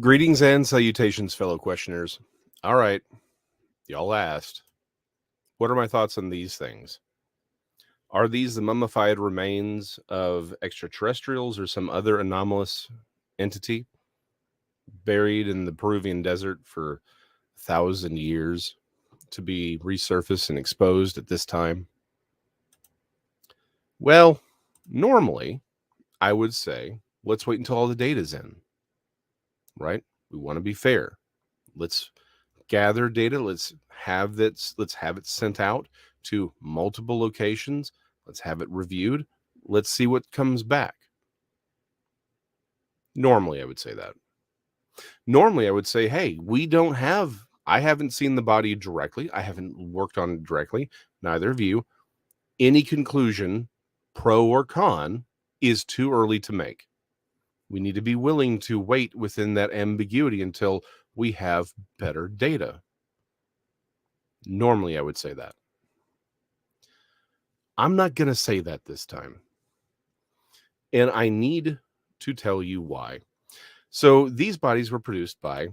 Greetings and salutations, fellow questioners. All right, y'all asked, what are my thoughts on these things? Are these the mummified remains of extraterrestrials or some other anomalous entity buried in the Peruvian desert for 1,000 years to be resurfaced and exposed at this time? Well, normally I would say let's wait until all the data's in, right? We want to be fair. Let's gather data. Let's have it sent out to multiple locations. Let's have it reviewed. Let's see what comes back. Normally, I would say that. Normally, I would say, hey, I haven't seen the body directly. I haven't worked on it directly. Neither of you. Any conclusion, pro or con, is too early to make. We need to be willing to wait within that ambiguity until we have better data. Normally, I would say that. I'm not going to say that this time. And I need to tell you why. So these bodies were produced by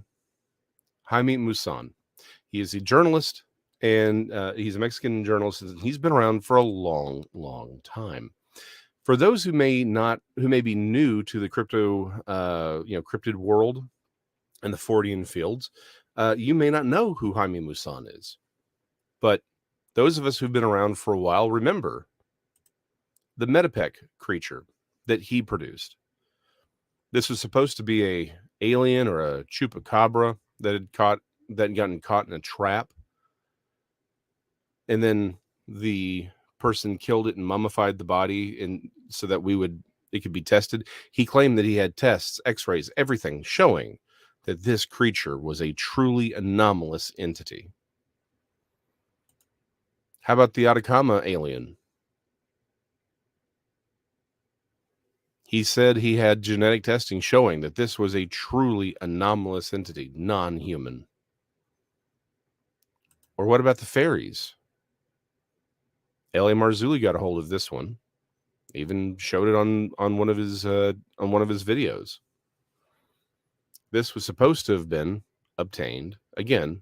Jaime Maussan. He is a journalist, and he's a Mexican journalist, and he's been around for a long, long time. For those who may be new to the cryptid world and the Fortean fields, you may not know who Jaime Maussan is. But those of us who've been around for a while remember the Metapec creature that he produced. This was supposed to be a alien or a chupacabra that had gotten caught in a trap, and then the person killed it and mummified the body, and so that it could be tested. He claimed that he had tests, X-rays, everything showing that this creature was a truly anomalous entity. How about the Atacama alien? He said he had genetic testing showing that this was a truly anomalous entity, non-human. Or what about the fairies? L.A. Marzulli got a hold of this one, even showed it on one of his videos. This was supposed to have been obtained again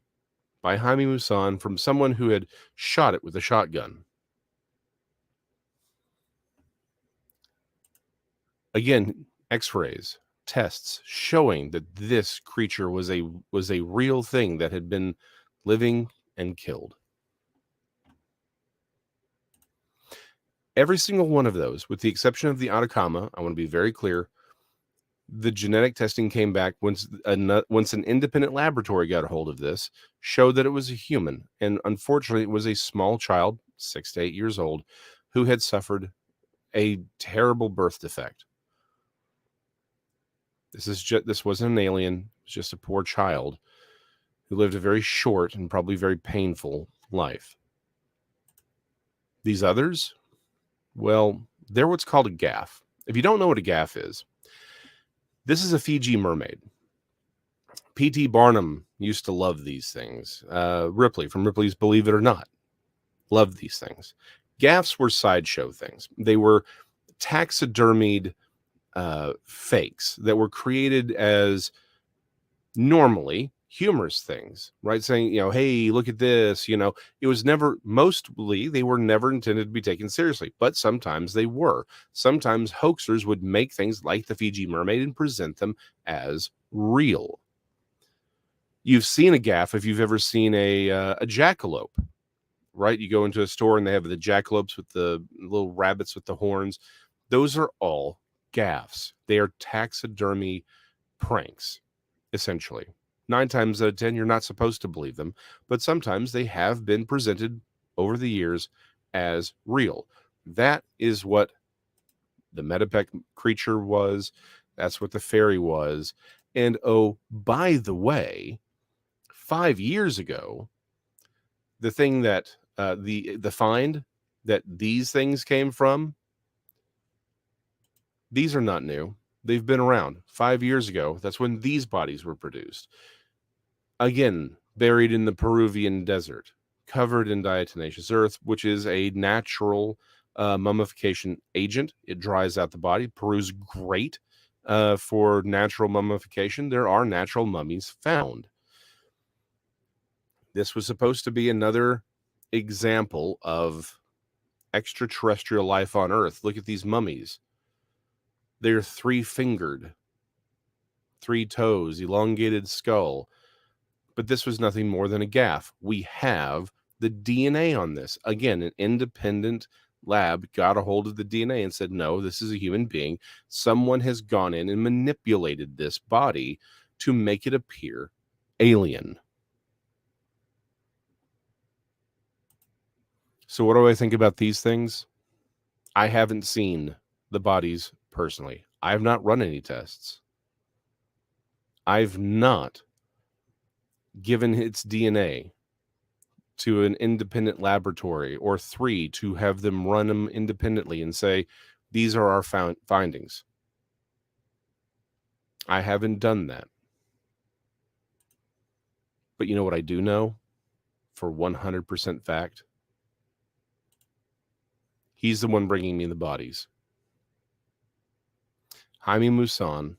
by Jaime Maussan from someone who had shot it with a shotgun. Again, X-rays, tests showing that this creature was a real thing that had been living and killed. Every single one of those, with the exception of the Atacama, I want to be very clear, the genetic testing came back once an independent laboratory got a hold of this, showed that it was a human. And unfortunately, it was a small child, 6 to 8 years old, who had suffered a terrible birth defect. This wasn't an alien. It was just a poor child who lived a very short and probably very painful life. These others, well, they're what's called a gaff. If you don't know what a gaff is, this is a Fiji mermaid. P.T. Barnum used to love these things. Ripley from Ripley's Believe It or Not loved these things. Gaffs were sideshow things. They were taxidermied fakes that were created as normally humorous things, right? Saying, hey, look at this, it was mostly they were never intended to be taken seriously, but sometimes they were. Sometimes hoaxers would make things like the Fiji mermaid and present them as real. You've seen a gaff if you've ever seen a jackalope, right? You go into a store and they have the jackalopes with the little rabbits with the horns. Those are all gaffs. They are taxidermy pranks, essentially. 9 times out of 10, you're not supposed to believe them, but sometimes they have been presented over the years as real. That is what the Metapec creature was. That's what the fairy was. And oh, by the way, 5 years ago, the thing that the find that these things came from, these are not new. They've been around. 5 years ago, that's when these bodies were produced. Again, buried in the Peruvian desert, covered in diatomaceous earth, which is a natural mummification agent. It dries out the body. Peru's great for natural mummification. There are natural mummies found. This was supposed to be another example of extraterrestrial life on Earth. Look at these mummies. They're 3-fingered, 3 toes, elongated skull. But this was nothing more than a gaffe. We have the DNA on this. Again, an independent lab got a hold of the DNA and said, no, this is a human being. Someone has gone in and manipulated this body to make it appear alien. So what do I think about these things? I haven't seen the bodies personally. I have not run any tests. I've not given its DNA to an independent laboratory or 3 to have them run them independently and say, these are our findings. I haven't done that. But you know what I do know for 100% fact? He's the one bringing me the bodies. Jaime Maussan,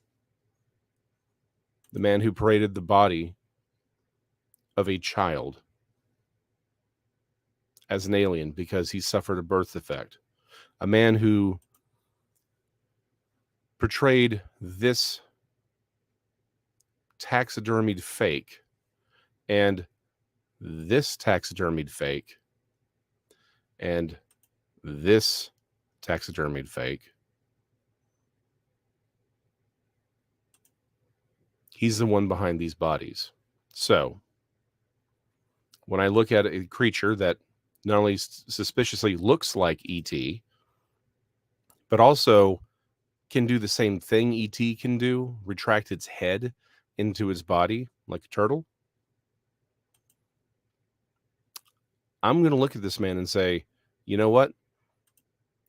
the man who paraded the body of a child as an alien because he suffered a birth defect. A man who portrayed this taxidermied fake and this taxidermied fake and this taxidermied fake. He's the one behind these bodies. So when I look at a creature that not only suspiciously looks like E.T., but also can do the same thing E.T. can do, retract its head into its body like a turtle, I'm going to look at this man and say, you know what?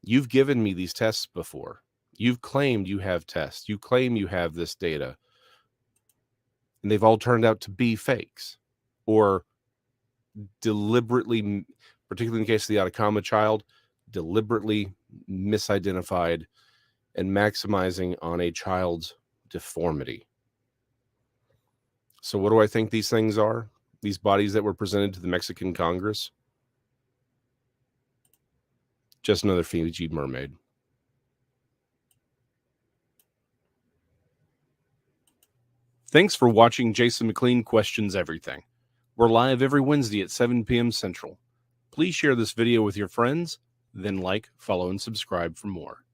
You've given me these tests before. You've claimed you have tests. You claim you have this data. And they've all turned out to be fakes or deliberately, particularly in the case of the Atacama child, deliberately misidentified and maximizing on a child's deformity. So what do I think these things are? These bodies that were presented to the Mexican Congress? Just another Fiji mermaid. Thanks for watching Jason McLean Questions Everything. We're live every Wednesday at 7 p.m. Central. Please share this video with your friends, then like, follow, and subscribe for more.